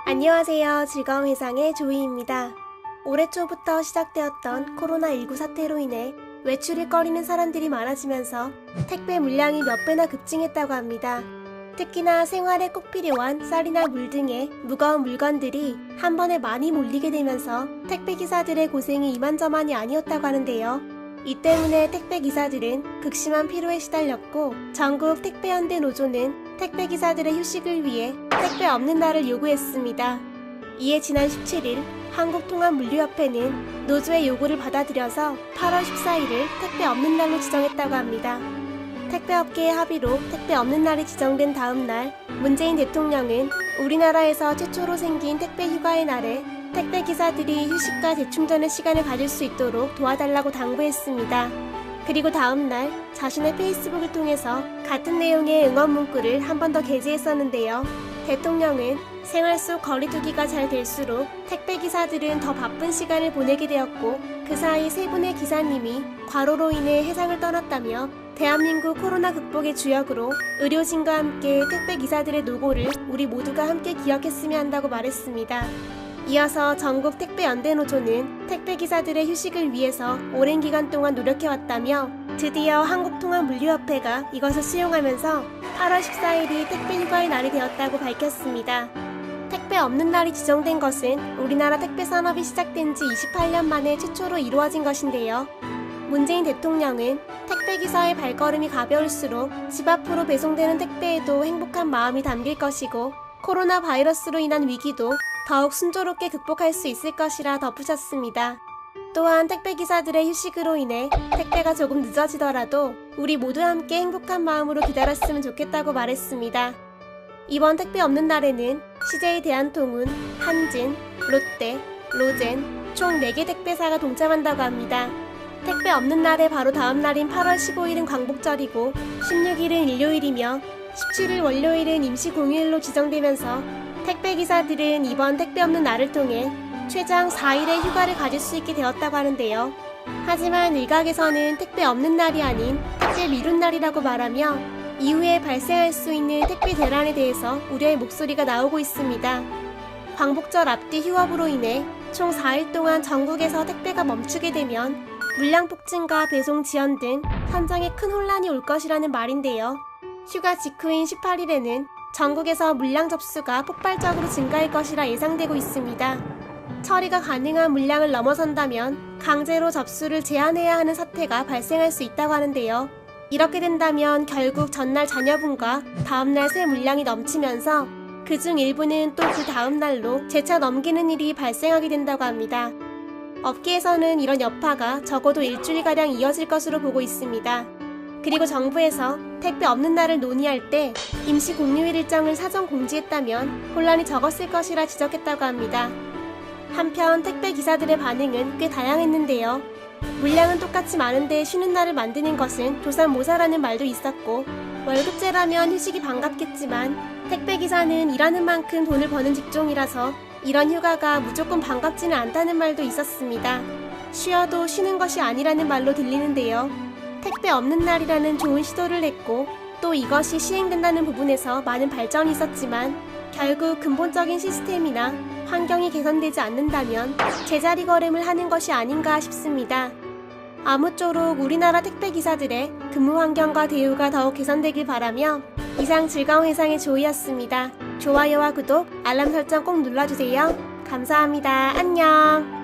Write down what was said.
안녕하세요. 즐거운 회상의 조이입니다. 올해 초부터 시작되었던 코로나19 사태로 인해 외출을 꺼리는 사람들이 많아지면서 택배 물량이 몇 배나 급증했다고 합니다. 특히나 생활에 꼭 필요한 쌀이나 물 등의 무거운 물건들이 한 번에 많이 몰리게 되면서 택배기사들의 고생이 이만저만이 아니었다고 하는데요. 이 때문에 택배기사들은 극심한 피로에 시달렸고, 전국 택배연대 노조는 택배기사들의 휴식을 위해 택배 없는 날을 요구했습니다. 이에 지난 17일 한국통합물류협회는 노조의 요구를 받아들여서 8월 14일을 택배 없는 날로 지정했다고 합니다. 택배업계의 합의로 택배 없는 날이 지정된 다음 날, 문재인 대통령은 우리나라에서 최초로 생긴 택배 휴가의 날에 택배기사들이 휴식과 재충전의 시간을 가질 수 있도록 도와달라고 당부했습니다. 그리고 다음 날 자신의 페이스북을 통해서 같은 내용의 응원 문구를 한 번 더 게재했었는데요. 대통령은 생활 속 거리두기가 잘 될수록 택배기사들은 더 바쁜 시간을 보내게 되었고, 그 사이 세 분의 기사님이 과로로 인해 해상을 떠났다며 대한민국 코로나 극복의 주역으로 의료진과 함께 택배기사들의 노고를 우리 모두가 함께 기억했으면 한다고 말했습니다. 이어서 전국 택배연대노조는 택배기사들의 휴식을 위해서 오랜 기간 동안 노력해왔다며 드디어 한국통합물류협회가 이것을 수용하면서 8월 14일이 택배휴가의 날이 되었다고 밝혔습니다. 택배 없는 날이 지정된 것은 우리나라 택배산업이 시작된 지 28년 만에 최초로 이루어진 것인데요. 문재인 대통령은 택배기사의 발걸음이 가벼울수록 집 앞으로 배송되는 택배에도 행복한 마음이 담길 것이고, 코로나 바이러스로 인한 위기도 더욱 순조롭게 극복할 수 있을 것이라 덧붙였습니다. 또한 택배기사들의 휴식으로 인해 택배가 조금 늦어지더라도 우리 모두 함께 행복한 마음으로 기다렸으면 좋겠다고 말했습니다. 이번 택배 없는 날에는 CJ 대한통운, 한진, 롯데, 로젠 총 4개 택배사가 동참한다고 합니다. 택배 없는 날의 바로 다음 날인 8월 15일은 광복절이고 16일은 일요일이며 17일 월요일은 임시 공휴일로 지정되면서 택배기사들은 이번 택배 없는 날을 통해 최장 4일의 휴가를 가질 수 있게 되었다고 하는데요. 하지만 일각에서는 택배 없는 날이 아닌 택배 미룬 날이라고 말하며 이후에 발생할 수 있는 택배 대란에 대해서 우려의 목소리가 나오고 있습니다. 광복절 앞뒤 휴업으로 인해 총 4일 동안 전국에서 택배가 멈추게 되면 물량 폭증과 배송 지연 등 현장에 큰 혼란이 올 것이라는 말인데요. 휴가 직후인 18일에는 전국에서 물량 접수가 폭발적으로 증가할 것이라 예상되고 있습니다. 처리가 가능한 물량을 넘어선다면 강제로 접수를 제한해야 하는 사태가 발생할 수 있다고 하는데요. 이렇게 된다면 결국 전날 잔여분과 다음날 새 물량이 넘치면서 그중 일부는 또 그 다음날로 재차 넘기는 일이 발생하게 된다고 합니다. 업계에서는 이런 여파가 적어도 일주일가량 이어질 것으로 보고 있습니다. 그리고 정부에서 택배 없는 날을 논의할 때 임시 공휴일 일정을 사전 공지했다면 혼란이 적었을 것이라 지적했다고 합니다. 한편 택배 기사들의 반응은 꽤 다양했는데요. 물량은 똑같이 많은데 쉬는 날을 만드는 것은 조삼모사라는 말도 있었고, 월급제라면 휴식이 반갑겠지만 택배 기사는 일하는 만큼 돈을 버는 직종이라서 이런 휴가가 무조건 반갑지는 않다는 말도 있었습니다. 쉬어도 쉬는 것이 아니라는 말로 들리는데요. 택배 없는 날이라는 좋은 시도를 했고, 또 이것이 시행된다는 부분에서 많은 발전이 있었지만 결국 근본적인 시스템이나 환경이 개선되지 않는다면 제자리 걸음을 하는 것이 아닌가 싶습니다. 아무쪼록 우리나라 택배기사들의 근무 환경과 대우가 더욱 개선되길 바라며, 이상 즐거운 회상의 조이였습니다. 좋아요와 구독, 알람 설정 꼭 눌러주세요. 감사합니다. 안녕.